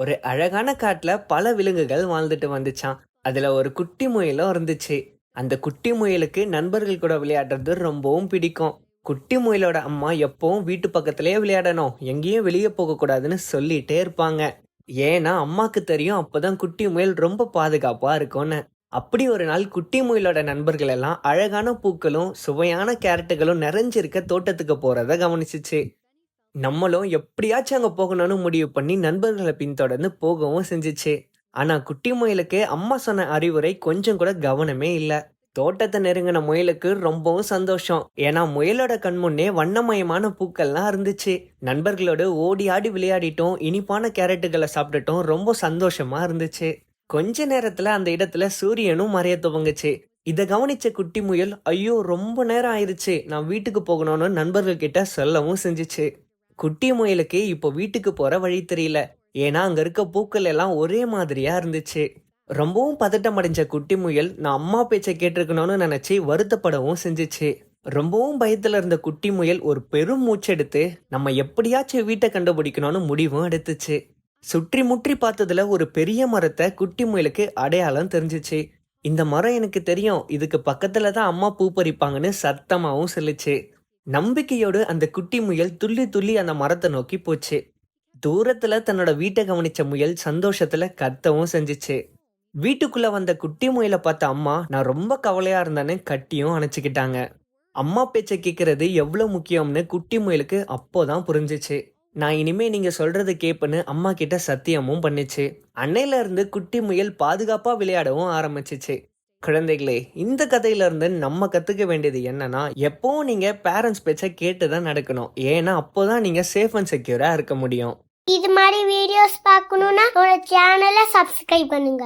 ஒரு அழகான காட்டுல பல விலங்குகள் வாழ்ந்துட்டு வந்துச்சாம். அதுல ஒரு குட்டி முயலும் இருந்துச்சு. அந்த குட்டி முயலுக்கு நண்பர்கள் கூட விளையாடுறது ரொம்பவும் பிடிக்கும். குட்டி முயலோட அம்மா எப்பவும் வீட்டு பக்கத்திலேயே விளையாடணும், எங்கேயும் வெளியே போக கூடாதுன்னு சொல்லிட்டே இருப்பாங்க. ஏன்னா அம்மாக்கு தெரியும் அப்பதான் குட்டி முயல் ரொம்ப பாதுகாப்பா இருக்கும்னு. அப்படி ஒரு நாள் குட்டி முயலோட நண்பர்கள் எல்லாம் அழகான பூக்களும் சுவையான கேரட்டுகளும் நிறைஞ்சிருக்க தோட்டத்துக்கு போறத கவனிச்சுச்சு. நம்மளும் எப்படியாச்சும் அங்க போகணும்னு முடிவு பண்ணி நண்பர்களை பின்தொடர்ந்து போகவும் செஞ்சுச்சு. ஆனா குட்டி முயலுக்கு அம்மா சொன்ன அறிவுரை கொஞ்சம் கூட கவனமே இல்ல. தோட்டத்தை நெருங்கின முயலுக்கு ரொம்பவும் சந்தோஷம். ஏன்னா முயலோட கண் முன்னே வண்ணமயமான பூக்கள்லாம் இருந்துச்சு. நண்பர்களோடு ஓடி ஆடி விளையாடிட்டோம், இனிப்பான கேரட்டுகளை சாப்பிட்டுட்டோம், ரொம்ப சந்தோஷமா இருந்துச்சு. கொஞ்ச நேரத்துல அந்த இடத்துல சூரியனும் மறைய துவங்குச்சு. இத கவனிச்ச குட்டி முயல், ஐயோ ரொம்ப நேரம் ஆயிருச்சு, நான் வீட்டுக்கு போகணும்னு நண்பர்கள் கிட்ட சொல்லவும் செஞ்சுச்சு. குட்டி முயலுக்கு இப்போ வீட்டுக்கு போற வழி தெரியல. ஏன்னா அங்க இருக்க பூக்கள் எல்லாம் ஒரே மாதிரியா இருந்துச்சு. ரொம்பவும் பதட்டம் அடைஞ்ச குட்டி முயல் நான் அம்மா பேச்சை கேட்டிருக்கணும்னு நினைச்சு வருத்தப்படவும் செஞ்சுச்சு. ரொம்பவும் பயத்துல இருந்த குட்டி முயல் ஒரு பெரும் மூச்செடுத்து நம்ம எப்படியாச்சும் வீட்டை கண்டுபிடிக்கணும்னு முடிவும் எடுத்துச்சு. சுற்றி முற்றி பார்த்ததுல ஒரு பெரிய மரத்தை குட்டி முயலுக்கு அடையாளம் தெரிஞ்சுச்சு. இந்த மரம் எனக்கு தெரியும், இதுக்கு பக்கத்துல தான் அம்மா பூ பறிப்பாங்கன்னு சத்தமாவும் சொல்லுச்சு. நம்பிக்கையோடு அந்த குட்டி முயல் துள்ளி துள்ளி அந்த மரத்தை நோக்கி போச்சு. தூரத்துல தன்னோட வீட்டை கவனிச்ச முயல் சந்தோஷத்துல கத்தவும் செஞ்சுச்சு. வீட்டுக்குள்ள வந்த குட்டி முயலை பார்த்த அம்மா நான் ரொம்ப கவலையா இருந்தேன்னு கட்டியும் அணைச்சுக்கிட்டாங்க. அம்மா பேச்சை கேட்கறது எவ்வளவு முக்கியம்னு குட்டி முயலுக்கு அப்போதான் புரிஞ்சுச்சு. நான் இனிமே நீங்க சொல்றது கேப்பன்னு அம்மா கிட்ட சத்தியமும் பண்ணுச்சு. அன்னையில இருந்து குட்டி முயல் பாதுகாப்பா விளையாடவும் ஆரம்பிச்சுச்சு. குழந்தைகளே, இந்த கதையில இருந்து நம்ம கத்துக்க வேண்டியது என்னன்னா, எப்பவும் நீங்க பேரண்ட்ஸ் பேச்ச கேட்டுதான் நடக்கணும். ஏன்னா அப்போதான் நீங்க சேஃப் அண்ட் செக்யூரா இருக்க முடியும். இது மாதிரி வீடியோஸ் பார்க்கணும்னா சேனலை சப்ஸ்கிரைப் பண்ணுங்க.